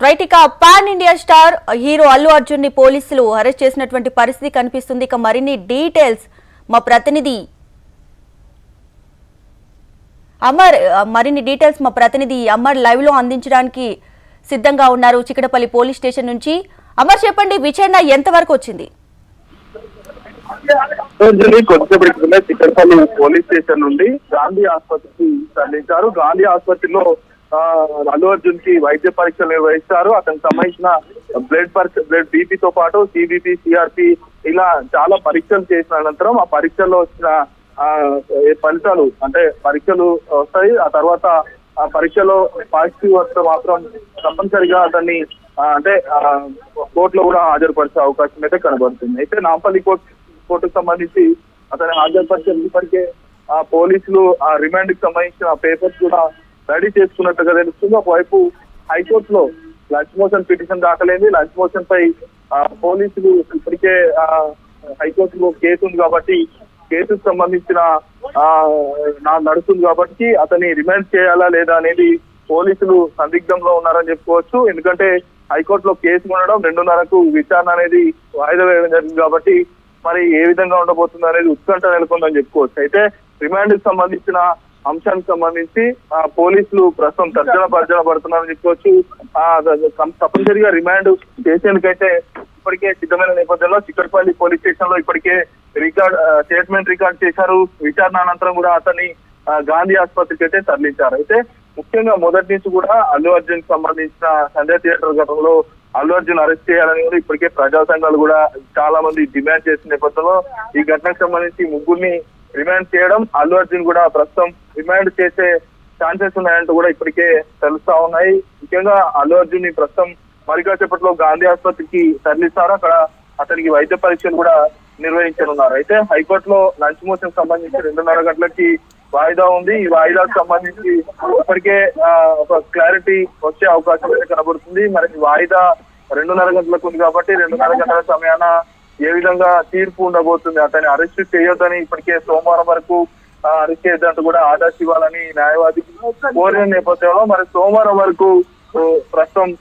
Right, ఇక pan India star hero Allu Arjun ని పోలీసులు అరెస్ట్ చేసినటువంటి పరిస్థితి కనిపిస్తుంది. ఇక మరిన్ని డీటెయిల్స్ మా ప్రతినిధి అమర్ లైవ్ లో అందించడానికి సిద్ధంగా ఉన్నారు చిక్కడపల్లి పోలీస్ స్టేషన్ నుంచి. అమర్, చెప్పండి, విచారణ ఎంత వరకు వచ్చింది? కొద్దిసేపటి క్రితమే చిక్కడపల్లి పోలీస్ స్టేషన్ నుండి గాంధీ ఆసుపత్రికి తరలించారు. గాంధీ ఆసుపత్రిలో అల్లు అర్జున్ కి వైద్య పరీక్షలు నిర్వహిస్తారు. అతనికి సంబంధించిన బ్లడ్ బీపీతో పాటు సిబిపి, సిఆర్పి ఇలా చాలా పరీక్షలు చేసిన అనంతరం ఆ పరీక్షల్లో వచ్చిన ఫలితాలు అంటే పరీక్షలు వస్తాయి. ఆ తర్వాత ఆ పరీక్షలో పాజిటివ్ వస్తే మాత్రం తప్పనిసరిగా అతన్ని అంటే కోర్టులో కూడా హాజరుపరిచే అవకాశం అయితే కనబడుతుంది. అయితే నాంపల్లి కోర్టుకు సంబంధించి అతన్ని హాజరుపరిచే ఇప్పటికే ఆ పోలీసులు ఆ రిమాండ్ కి సంబంధించిన పేపర్స్ కూడా రెడీ చేసుకున్నట్టుగా తెలుస్తుంది. ఒకవైపు హైకోర్టులో లంచ్ మోషన్ పిటిషన్ దాఖలైంది. లంచ్ మోషన్ పై పోలీసులు ఇప్పటికే హైకోర్టులో కేసు ఉంది కాబట్టి కేసుకు సంబంధించిన నడుస్తుంది కాబట్టి అతన్ని రిమాండ్ చేయాలా లేదా అనేది పోలీసులు సందిగ్ధంలో ఉన్నారని చెప్పుకోవచ్చు. ఎందుకంటే హైకోర్టులో కేసు ఉండడం 2:30కు విచారణ అనేది వాయిదా వేయడం జరిగింది కాబట్టి మరి ఏ విధంగా ఉండబోతుంది అనేది ఉత్కంఠ నెలకొందని చెప్పుకోవచ్చు. అయితే రిమాండ్ కి సంబంధించిన అంశానికి సంబంధించి పోలీసులు ప్రస్తుతం తర్జన పడుతున్నారని చెప్పుకోవచ్చు. తప్పనిసరిగా రిమాండ్ చేసేందుకైతే ఇప్పటికే సిద్ధమైన నేపథ్యంలో చిక్కడపల్లి పోలీస్ స్టేషన్ లో ఇప్పటికే స్టేట్మెంట్ రికార్డ్ చేశారు. విచారణ అనంతరం కూడా అతన్ని గాంధీ ఆసుపత్రికి అయితే తరలించారు. అయితే ముఖ్యంగా మొదటి నుంచి కూడా అల్లు అర్జున్ కి సంబంధించిన సంజయ్ థియేటర్ ఘటనలో అల్లు అర్జున్ అరెస్ట్ చేయాలని కూడా ఇప్పటికే ప్రజా సంఘాలు కూడా చాలా మంది డిమాండ్ చేసిన నేపథ్యంలో ఈ ఘటనకు సంబంధించి ముగ్గురిని రిమాండ్ చేయడం, అల్లు అర్జున్ కూడా ప్రస్తుతం రిమాండ్ చేసే ఛాన్సెస్ ఉన్నాయంటూ కూడా ఇప్పటికే తెలుస్తా ఉన్నాయి. ముఖ్యంగా అల్లు అర్జున్ ని ప్రస్తుతం మరికాసేపట్లో గాంధీ ఆసుపత్రికి తరలిస్తారు. అక్కడ అతనికి వైద్య పరీక్షలు కూడా నిర్వహించనున్నారు. అయితే హైకోర్టులో లంచ్ మోషన్ సంబంధించి 2:30 గంటలకి వాయిదా ఉంది. ఈ వాయిదాకు సంబంధించి ఇప్పటికే ఒక క్లారిటీ వచ్చే అవకాశం అయితే కనబడుతుంది. మరి వాయిదా 2:30 గంటలకు ఉంది కాబట్టి 2:30 గంటల సమయాన ఏ విధంగా తీర్పు ఉండబోతుంది, అతన్ని అరెస్ట్ చేయొద్దని ఇప్పటికే సోమవారం వరకు అరెస్ట్ చేయొద్దంటూ కూడా ఆదేశ్ ఇవ్వాలని న్యాయవాది కోరిన నేపథ్యంలో మరి సోమవారం వరకు ప్రస్తుతం